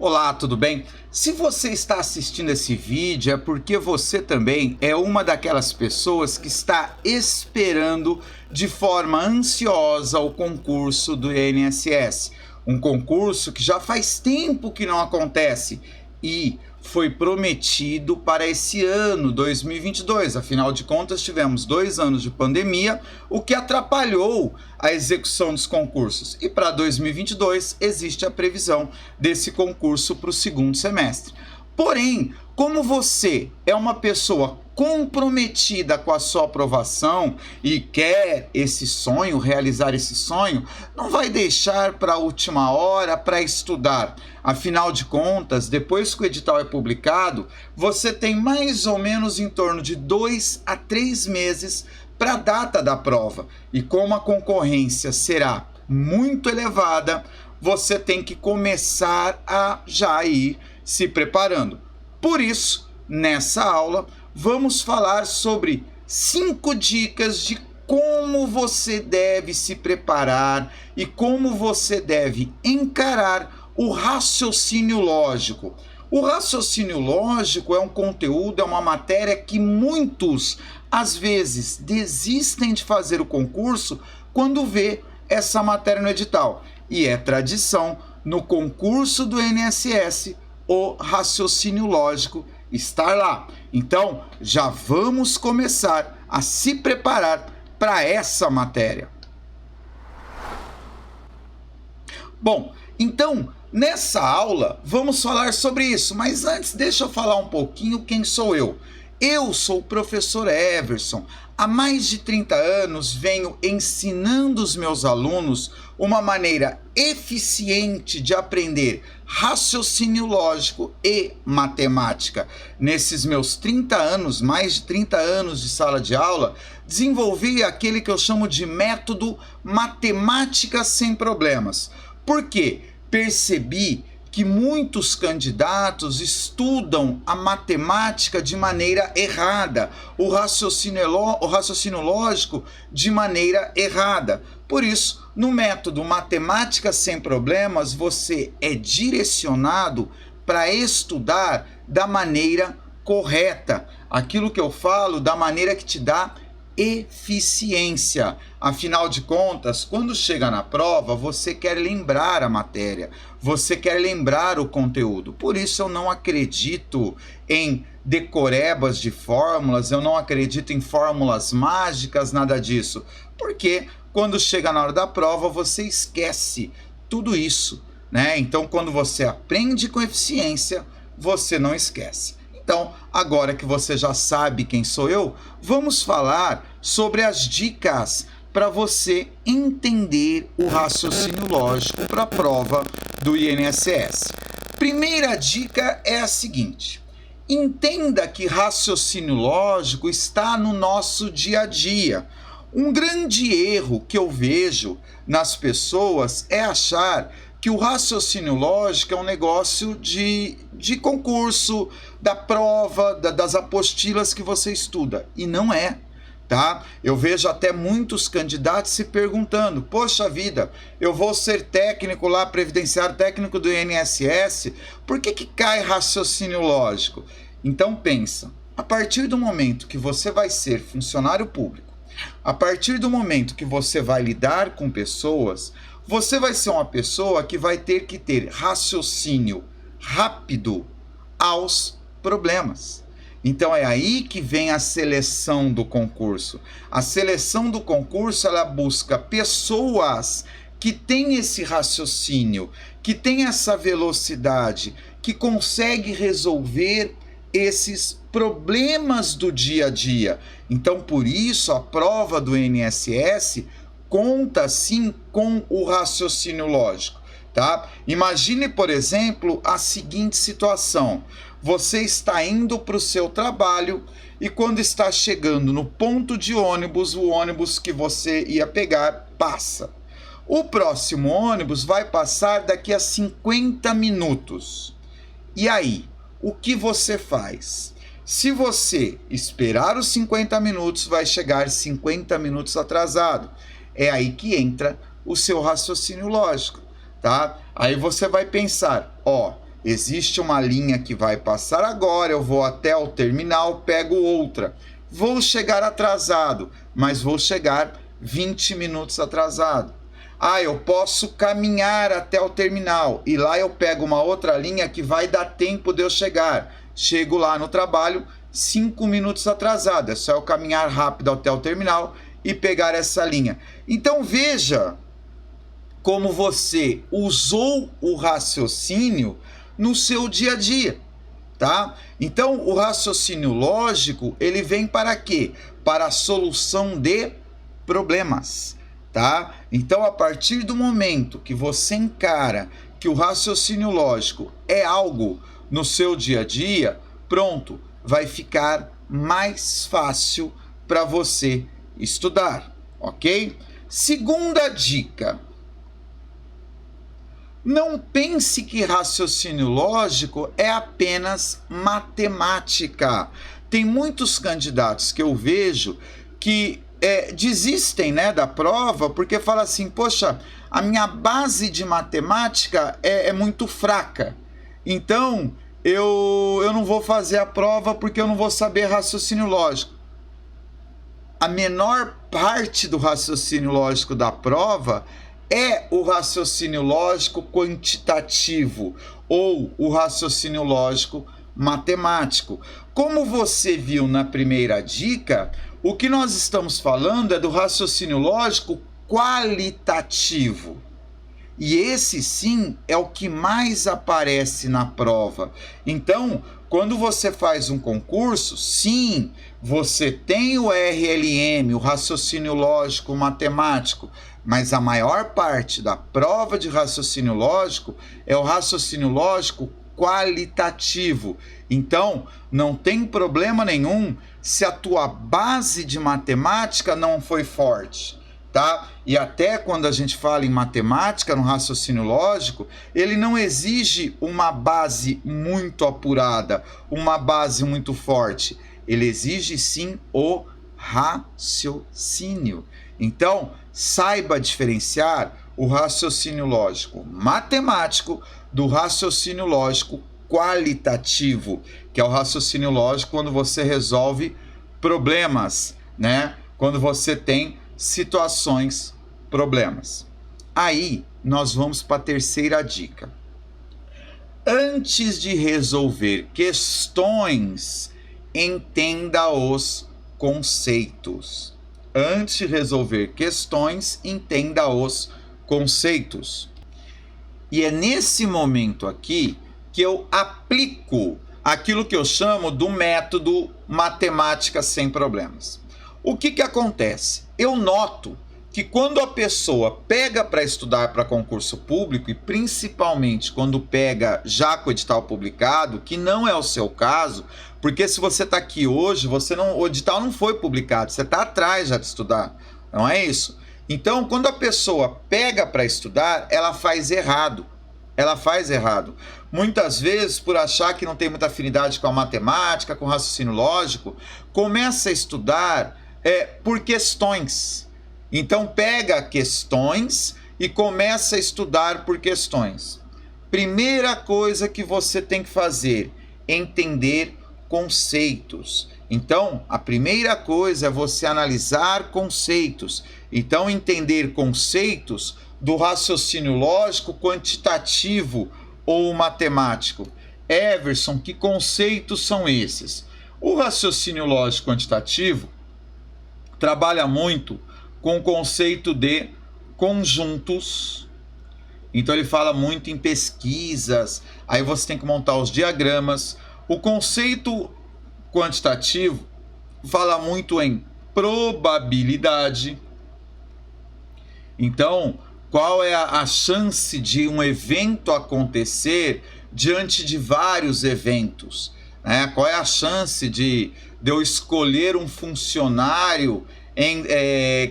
Olá, tudo bem? Se você está assistindo esse vídeo é porque você também é uma daquelas pessoas que está esperando de forma ansiosa o concurso do INSS. Um concurso que já faz tempo que não acontece e foi prometido para esse ano 2022. Afinal de contas, tivemos 2 anos de pandemia, o que atrapalhou a execução dos concursos. E para 2022 existe a previsão desse concurso para o segundo semestre. Porém, como você é uma pessoa comprometida com a sua aprovação e quer esse sonho, realizar esse sonho, não vai deixar para a última hora para estudar. Afinal de contas, depois que o edital é publicado, você tem mais ou menos em torno de 2 a 3 meses para a data da prova. E como a concorrência será muito elevada, você tem que começar a já ir se preparando. Por isso, nessa aula, vamos falar sobre 5 dicas de como você deve se preparar e como você deve encarar o raciocínio lógico. O raciocínio lógico é um conteúdo, é uma matéria que muitos, às vezes, desistem de fazer o concurso quando vê essa matéria no edital. E é tradição, no concurso do INSS, o raciocínio lógico estar lá. Então, já vamos começar a se preparar para essa matéria. Bom, então, nessa aula, vamos falar sobre isso, mas antes deixa eu falar um pouquinho quem sou eu. Eu sou o professor Everson. Há mais de 30 anos venho ensinando os meus alunos uma maneira eficiente de aprender raciocínio lógico e matemática. Nesses meus 30 anos, mais de 30 anos de sala de aula, desenvolvi aquele que eu chamo de método matemática sem problemas. Por quê? Percebi que muitos candidatos estudam a matemática de maneira errada, o raciocínio lógico de maneira errada. Por isso, no método Matemática Sem Problemas, você é direcionado para estudar da maneira correta. Aquilo que eu falo, da maneira que te dá eficiência. Afinal de contas, quando chega na prova, você quer lembrar a matéria, você quer lembrar o conteúdo. Por isso eu não acredito em decorebas de fórmulas, eu não acredito em fórmulas mágicas, nada disso. Porque quando chega na hora da prova, você esquece tudo isso, né? Então, quando você aprende com eficiência, você não esquece. Então, agora que você já sabe quem sou eu, vamos falar sobre as dicas para você entender o raciocínio lógico para a prova do INSS. Primeira dica é a seguinte: entenda que raciocínio lógico está no nosso dia a dia. Um grande erro que eu vejo nas pessoas é achar que o raciocínio lógico é um negócio de concurso, da prova, das apostilas que você estuda. E não é, tá? Eu vejo até muitos candidatos se perguntando: poxa vida, eu vou ser técnico lá, previdenciário técnico do INSS, por que cai raciocínio lógico? Então pensa, a partir do momento que você vai ser funcionário público, a partir do momento que você vai lidar com pessoas, você vai ser uma pessoa que vai ter que ter raciocínio rápido aos problemas. Então é aí que vem a seleção do concurso. A seleção do concurso, ela busca pessoas que têm esse raciocínio, que têm essa velocidade, que conseguem resolver esses problemas do dia a dia. Então, por isso, a prova do INSS conta sim com o raciocínio lógico, tá? Imagine, por exemplo, a seguinte situação: você está indo para o seu trabalho e quando está chegando no ponto de ônibus, o ônibus que você ia pegar passa. O próximo ônibus vai passar daqui a 50 minutos. E aí, o que você faz? Se você esperar os 50 minutos, vai chegar 50 minutos atrasado. É aí que entra o seu raciocínio lógico, tá? Aí você vai pensar, existe uma linha que vai passar agora, eu vou até o terminal, pego outra. Vou chegar atrasado, mas vou chegar 20 minutos atrasado. Ah, eu posso caminhar até o terminal e lá eu pego uma outra linha que vai dar tempo de eu chegar. Chego lá no trabalho 5 minutos atrasado, é só eu caminhar rápido até o terminal e pegar essa linha. Então veja como você usou o raciocínio no seu dia a dia, tá? Então o raciocínio lógico, ele vem para quê? Para a solução de problemas, tá? Então a partir do momento que você encara que o raciocínio lógico é algo no seu dia a dia, pronto, vai ficar mais fácil para você estudar, ok? Segunda dica: não pense que raciocínio lógico é apenas matemática. Tem muitos candidatos que eu vejo que desistem, né, da prova porque falam assim, poxa, a minha base de matemática é muito fraca, então eu não vou fazer a prova porque eu não vou saber raciocínio lógico. A menor parte do raciocínio lógico da prova é o raciocínio lógico quantitativo ou o raciocínio lógico matemático. Como você viu na primeira dica, o que nós estamos falando é do raciocínio lógico qualitativo. E esse sim é o que mais aparece na prova. Então, quando você faz um concurso, sim, você tem o RLM, o raciocínio lógico matemático, mas a maior parte da prova de raciocínio lógico é o raciocínio lógico qualitativo. Então, não tem problema nenhum se a tua base de matemática não foi forte, tá? E até quando a gente fala em matemática, no raciocínio lógico, ele não exige uma base muito apurada, uma base muito forte. Ele exige sim o raciocínio. Então, saiba diferenciar o raciocínio lógico matemático do raciocínio lógico qualitativo, que é o raciocínio lógico quando você resolve problemas, né? Quando você tem situações, problemas. Aí nós vamos para a terceira dica. Antes de resolver questões, entenda os conceitos. Antes de resolver questões, entenda os conceitos. E é nesse momento aqui que eu aplico aquilo que eu chamo do método matemática sem problemas. O que acontece? Eu noto que quando a pessoa pega para estudar para concurso público, e principalmente quando pega já com o edital publicado, que não é o seu caso, porque se você está aqui hoje, o edital não foi publicado, você está atrás já de estudar, não é isso? Então, quando a pessoa pega para estudar, ela faz errado. Ela faz errado. Muitas vezes, por achar que não tem muita afinidade com a matemática, com o raciocínio lógico, começa a estudar por questões. Então, pega questões e começa a estudar por questões. Primeira coisa que você tem que fazer, entender conceitos. Então, a primeira coisa é você analisar conceitos. Então, entender conceitos do raciocínio lógico quantitativo ou matemático. Everson, que conceitos são esses? O raciocínio lógico quantitativo trabalha muito com o conceito de conjuntos. Então ele fala muito em pesquisas, aí você tem que montar os diagramas. O conceito quantitativo fala muito em probabilidade. Então, qual é a chance de um evento acontecer diante de vários eventos? Qual é a chance de eu escolher um funcionário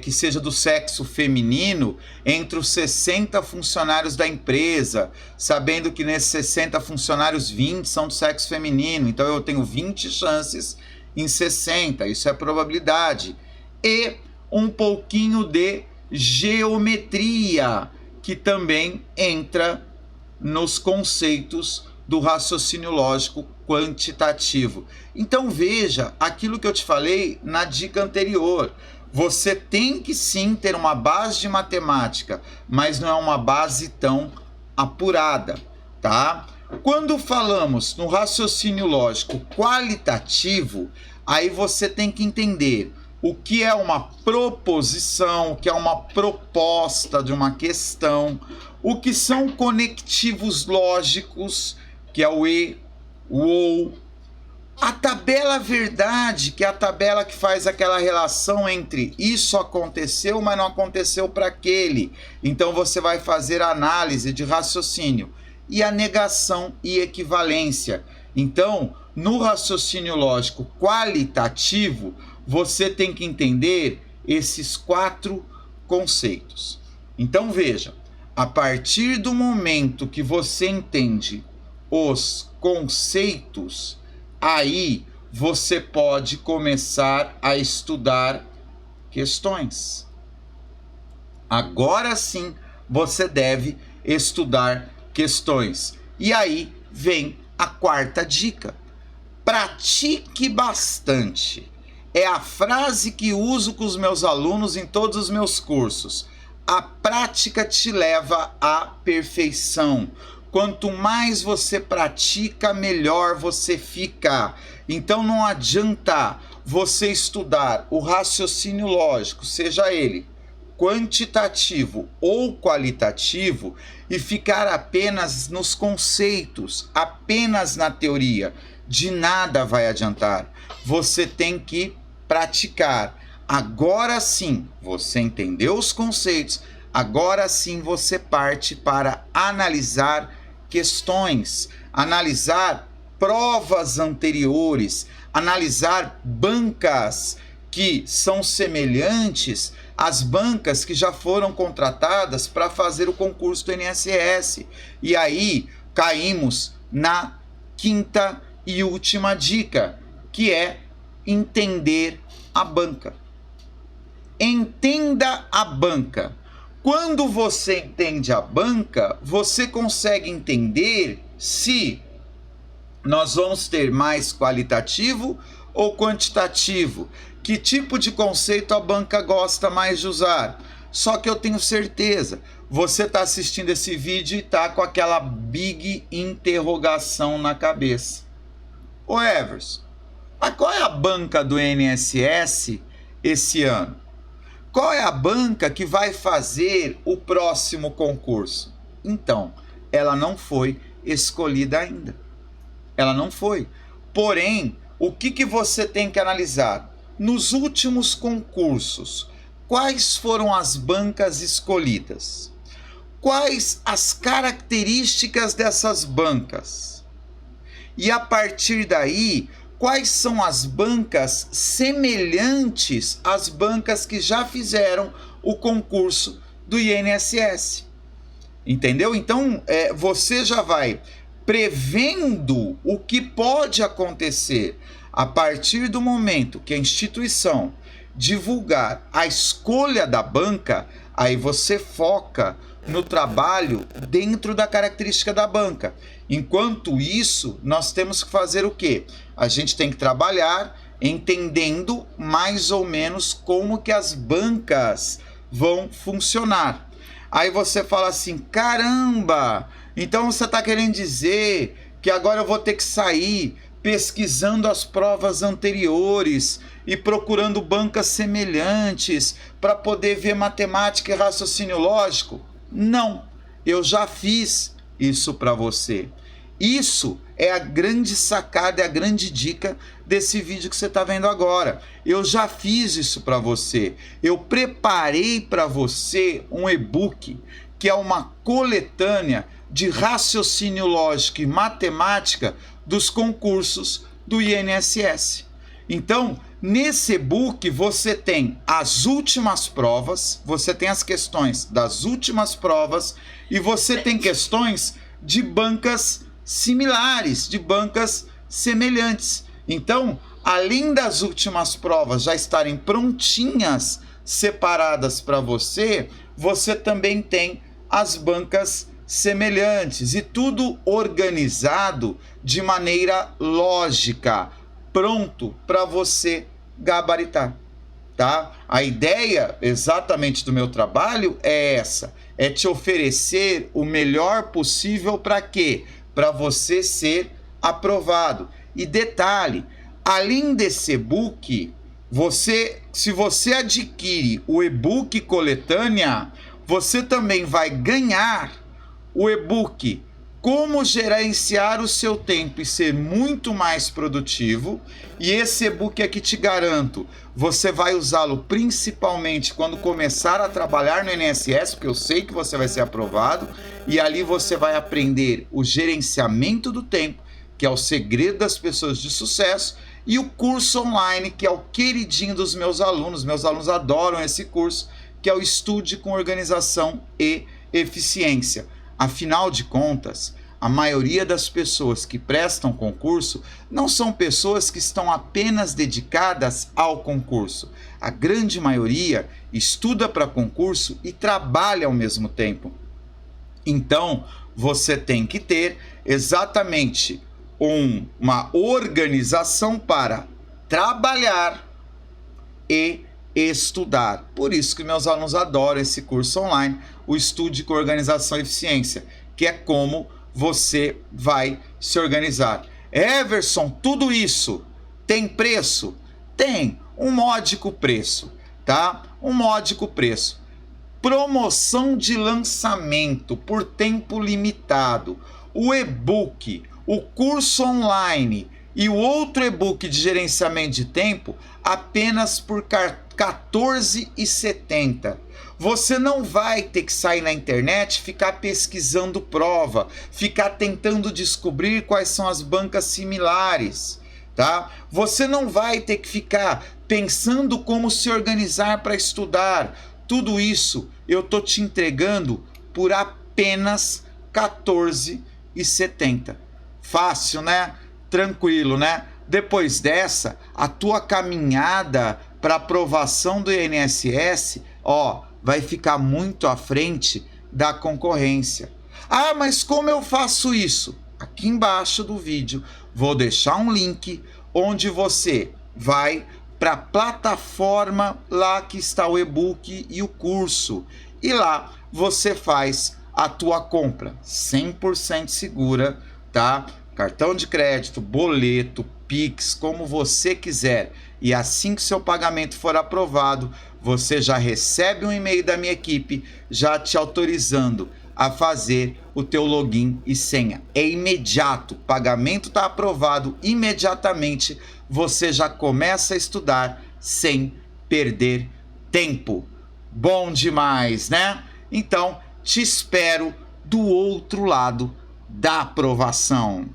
que seja do sexo feminino entre os 60 funcionários da empresa, sabendo que nesses 60 funcionários, 20 são do sexo feminino, então eu tenho 20 chances em 60, isso é probabilidade. E um pouquinho de geometria, que também entra nos conceitos do raciocínio lógico quantitativo. Então veja aquilo que eu te falei na dica anterior. Você tem que sim ter uma base de matemática, mas não é uma base tão apurada, tá? Quando falamos no raciocínio lógico qualitativo, aí você tem que entender o que é uma proposição, o que é uma proposta de uma questão, o que são conectivos lógicos, que é o e, o ou, a tabela verdade, que é a tabela que faz aquela relação entre isso aconteceu, mas não aconteceu para aquele. Então você vai fazer análise de raciocínio. E a negação e equivalência. Então, no raciocínio lógico qualitativo, você tem que entender esses 4 conceitos. Então veja, a partir do momento que você entende os conceitos, aí você pode começar a estudar questões. Agora sim você deve estudar questões. E aí vem a 4ª dica. Pratique bastante. É a frase que uso com os meus alunos em todos os meus cursos. A prática te leva à perfeição. Quanto mais você pratica, melhor você fica. Então não adianta você estudar o raciocínio lógico, seja ele quantitativo ou qualitativo, e ficar apenas nos conceitos, apenas na teoria. De nada vai adiantar. Você tem que praticar. Agora sim, você entendeu os conceitos, agora sim você parte para analisar questões, analisar provas anteriores, analisar bancas que são semelhantes às bancas que já foram contratadas para fazer o concurso do INSS. E aí caímos na 5ª e última dica, que é entender a banca. Entenda a banca. Quando você entende a banca, você consegue entender se nós vamos ter mais qualitativo ou quantitativo. Que tipo de conceito a banca gosta mais de usar? Só que eu tenho certeza, você está assistindo esse vídeo e está com aquela big interrogação na cabeça. Ô Everson, mas qual é a banca do INSS esse ano? Qual é a banca que vai fazer o próximo concurso? Então, ela não foi escolhida ainda. Ela não foi. Porém, o que você tem que analisar? Nos últimos concursos, quais foram as bancas escolhidas? Quais as características dessas bancas? E a partir daí, quais são as bancas semelhantes às bancas que já fizeram o concurso do INSS? Entendeu? Então, você já vai prevendo o que pode acontecer a partir do momento que a instituição divulgar a escolha da banca. Aí você foca no trabalho dentro da característica da banca. Enquanto isso, nós temos que fazer o quê? A gente tem que trabalhar entendendo mais ou menos como que as bancas vão funcionar. Aí você fala assim, caramba, então você está querendo dizer que agora eu vou ter que sair pesquisando as provas anteriores e procurando bancas semelhantes para poder ver matemática e raciocínio lógico? Não, eu já fiz isso para você. Isso é a grande sacada, é a grande dica desse vídeo que você está vendo agora. Eu já fiz isso para você. Eu preparei para você um e-book que é uma coletânea de raciocínio lógico e matemática dos concursos do INSS. Então, nesse e-book você tem as últimas provas, você tem as questões das últimas provas e você tem questões de bancas similares, de bancas semelhantes. Então, além das últimas provas já estarem prontinhas, separadas para você, você também tem as bancas semelhantes e tudo organizado de maneira lógica, pronto para você gabaritar, tá? A ideia exatamente do meu trabalho é essa, é te oferecer o melhor possível para quê? Para você ser aprovado. E detalhe, além desse e-book, se você adquire o e-book coletânea, você também vai ganhar o e-book Como Gerenciar o Seu Tempo e Ser Muito Mais Produtivo. E esse e-book aqui te garanto, você vai usá-lo principalmente quando começar a trabalhar no INSS, porque eu sei que você vai ser aprovado, e ali você vai aprender o gerenciamento do tempo, que é o segredo das pessoas de sucesso, e o curso online, que é o queridinho dos meus alunos. Meus alunos adoram esse curso, que é o Estude com Organização e Eficiência. Afinal de contas, a maioria das pessoas que prestam concurso não são pessoas que estão apenas dedicadas ao concurso. A grande maioria estuda para concurso e trabalha ao mesmo tempo. Então, você tem que ter exatamente uma organização para trabalhar e estudar. Por isso que meus alunos adoram esse curso online, o Estude com Organização e Eficiência, que é como você vai se organizar. Everson, tudo isso tem preço? Tem, um módico preço, tá? Um módico preço. Promoção de lançamento por tempo limitado. O e-book, o curso online e o outro e-book de gerenciamento de tempo apenas por R$ 14,70. Você não vai ter que sair na internet, ficar pesquisando prova, ficar tentando descobrir quais são as bancas similares, tá? Você não vai ter que ficar pensando como se organizar para estudar. Tudo isso eu tô te entregando por apenas R$ 14,70. Fácil, né? Tranquilo, né? Depois dessa, a tua caminhada para aprovação do INSS, vai ficar muito à frente da concorrência. Ah, mas como eu faço isso? Aqui embaixo do vídeo vou deixar um link onde você vai para a plataforma lá que está o e-book e o curso. E lá você faz a tua compra 100% segura, tá? Cartão de crédito, boleto, Pix, como você quiser. E assim que seu pagamento for aprovado, você já recebe um e-mail da minha equipe já te autorizando a fazer o teu login e senha. É imediato, o pagamento está aprovado, imediatamente você já começa a estudar sem perder tempo. Bom demais, né? Então, te espero do outro lado da aprovação.